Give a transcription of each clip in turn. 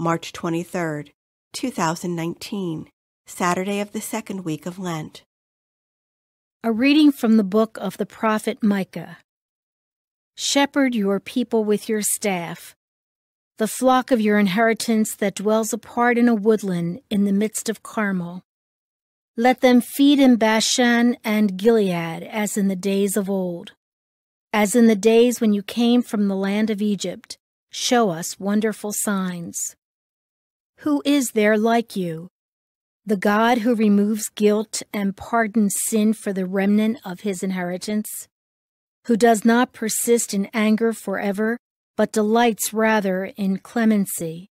March 23, 2019, Saturday of the second week of Lent. A reading from the book of the prophet Micah. Shepherd your people with your staff, the flock of your inheritance that dwells apart in a woodland in the midst of Carmel. Let them feed in Bashan and Gilead as in the days of old. As in the days when you came from the land of Egypt, show us wonderful signs. Who is there like you, the God who removes guilt and pardons sin for the remnant of his inheritance, who does not persist in anger forever, but delights rather in clemency,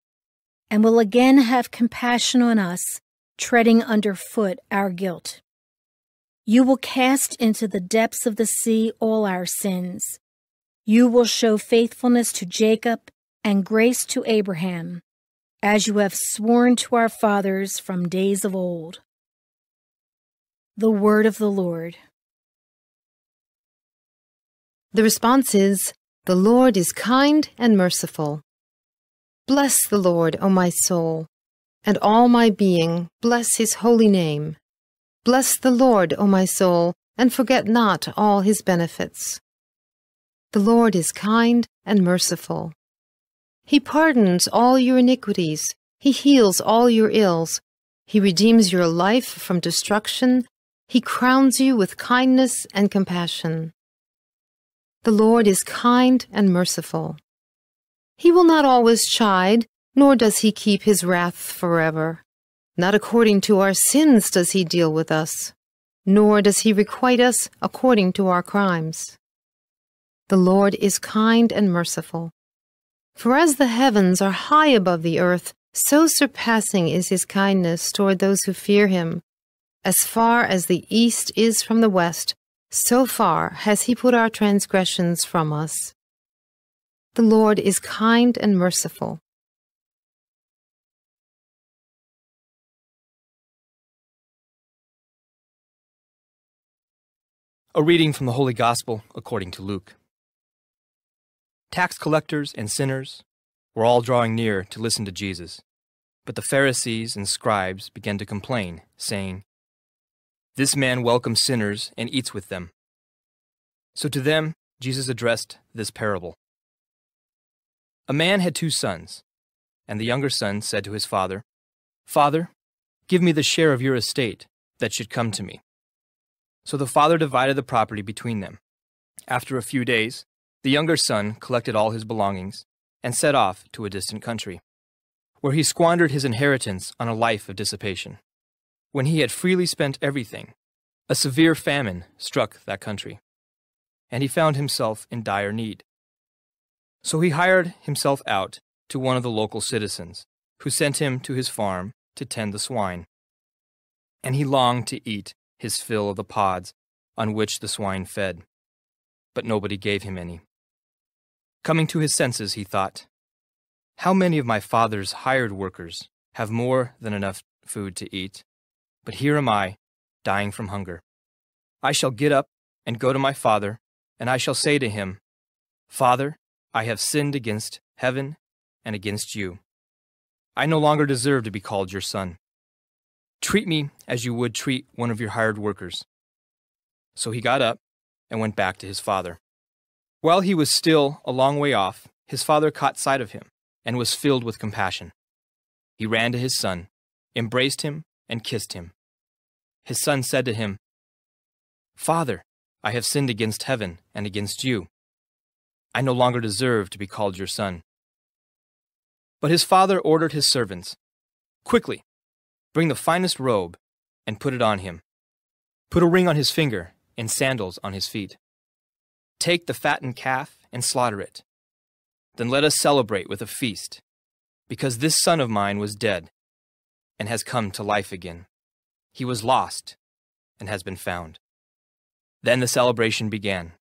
and will again have compassion on us, treading underfoot our guilt. You will cast into the depths of the sea all our sins. You will show faithfulness to Jacob and grace to Abraham, as you have sworn to our fathers from days of old. The word of the Lord. The response is, "The Lord is kind and merciful. Bless the Lord, O my soul, and all my being, bless his holy name. Bless the Lord, O my soul, and forget not all his benefits. The Lord is kind and merciful. He pardons all your iniquities. He heals all your ills. He redeems your life from destruction. He crowns you with kindness and compassion. The Lord is kind and merciful. He will not always chide, nor does he keep his wrath forever. Not according to our sins does he deal with us, nor does he requite us according to our crimes. The Lord is kind and merciful. For as the heavens are high above the earth, so surpassing is his kindness toward those who fear him. As far as the east is from the west, so far has he put our transgressions from us. The Lord is kind and merciful. A reading from the Holy Gospel according to Luke. Tax collectors and sinners were all drawing near to listen to Jesus, but the Pharisees and scribes began to complain, saying, "This man welcomes sinners and eats with them." So to them Jesus addressed this parable. A man had 2 sons, and the younger son said to his father, "Father, give me the share of your estate that should come to me." So the father divided the property between them. After a few days, the younger son collected all his belongings and set off to a distant country, where he squandered his inheritance on a life of dissipation. When he had freely spent everything, a severe famine struck that country, and he found himself in dire need. So he hired himself out to one of the local citizens, who sent him to his farm to tend the swine. And he longed to eat his fill of the pods on which the swine fed, but nobody gave him any. Coming to his senses, he thought, "How many of my father's hired workers have more than enough food to eat, but here am I, dying from hunger. I shall get up and go to my father, and I shall say to him, 'Father, I have sinned against heaven and against you. I no longer deserve to be called your son. Treat me as you would treat one of your hired workers.' So he got up and went back to his father. While he was still a long way off, his father caught sight of him and was filled with compassion. He ran to his son, embraced him, and kissed him. His son said to him, 'Father, I have sinned against heaven and against you. I no longer deserve to be called your son.' But his father ordered his servants, 'Quickly, bring the finest robe and put it on him. Put a ring on his finger and sandals on his feet. Take the fattened calf and slaughter it. Then let us celebrate with a feast, because this son of mine was dead and has come to life again. He was lost and has been found.' Then the celebration began.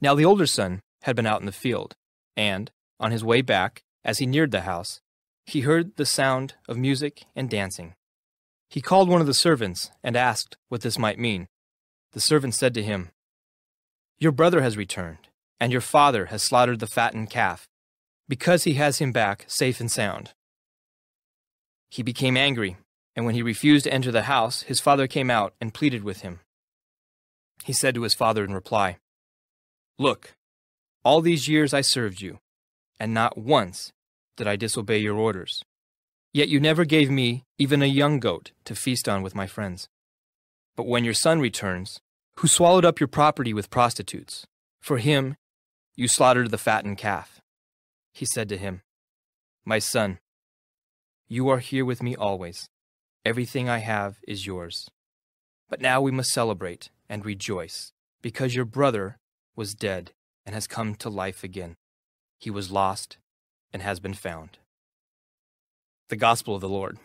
Now the older son had been out in the field, and, on his way back, as he neared the house, he heard the sound of music and dancing. He called one of the servants and asked what this might mean. The servant said to him, 'Your brother has returned, and your father has slaughtered the fattened calf, because he has him back safe and sound.' He became angry, and when he refused to enter the house, his father came out and pleaded with him. He said to his father in reply, "Look, all these years I served you, and not once did I disobey your orders. Yet you never gave me even a young goat to feast on with my friends. But when your son returns, who swallowed up your property with prostitutes, for him you slaughtered the fattened calf." He said to him, "My son, you are here with me always. Everything I have is yours. But now we must celebrate and rejoice, because your brother was dead and has come to life again. He was lost and has been found." The Gospel of the Lord.